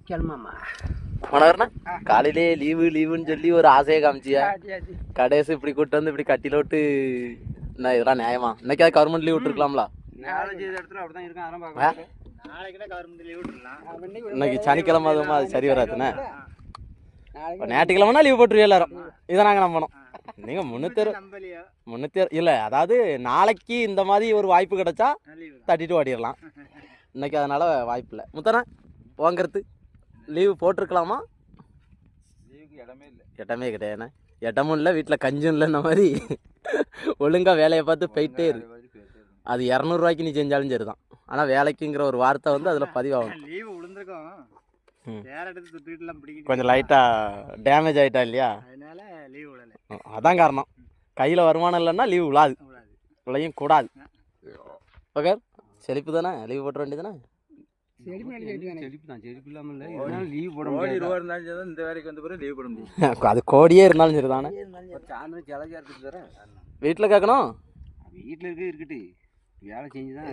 கிளம்பாமா மனோகரண்ணா காலையிலே லீவுன்னு சொல்லி ஒரு ஆசையை காமிச்சியா கடைசி இப்படி கூட்டு வந்து இப்படி கட்டில விட்டு என்ன இதெல்லாம் நியாயமா? இன்னைக்காவது கவர்மெண்ட் லீவ் விட்டுருக்கலாம்ல? இன்னைக்கு சனிக்கிழமை அதுமா அது சரி வராதுண்ணே. ஞாயிற்றுக்கிழமைனா லீவ் போட்டுருவோம் எல்லாரும். இதை நாங்கள் நம்பணும். நீங்கள் முன்னூத்தி இல்லை, அதாவது நாளைக்கு இந்த மாதிரி ஒரு வாய்ப்பு கிடைச்சா தட்டிட்டு ஓடிடலாம். இன்னைக்கு அதனால வாய்ப்பு இல்லை. முத்தண்ணா வாங்கிறது லீவு போட்டிருக்கலாமா? இடமே கிடையாதுண்ணே. இடமும் இல்லை, வீட்டில் கஞ்சும் இல்லை. இந்த மாதிரி ஒழுங்காக வேலையை பார்த்து போயிட்டே இருக்கு. அது 200 ரூபாய்க்கு நீ செஞ்சாலும் சரி தான். ஆனால் வேலைக்குங்கிற ஒரு வார்த்தை வந்து அதில் பதிவாகும். லீவு விழுந்திருக்கோம், வேற இடத்துக்கு சுற்றிட்டுலாம் பிடிக்கும், கொஞ்சம் லைட்டாக டேமேஜ் ஆகிட்டா இல்லையா? அதனால லீவு விடலை. அதான் காரணம். கையில் வருமானம் இல்லைன்னா லீவு விழாது, விளையும் கூடாது. ஓகே, செழிப்பு தானே, லீவு போட்டுற வேண்டியதானே? அது கோடியே இருந்தாலும் சரி தானே. வீட்டில் கேட்கணும். வீட்டில் இருக்கட்டு வேலை செஞ்சுதான்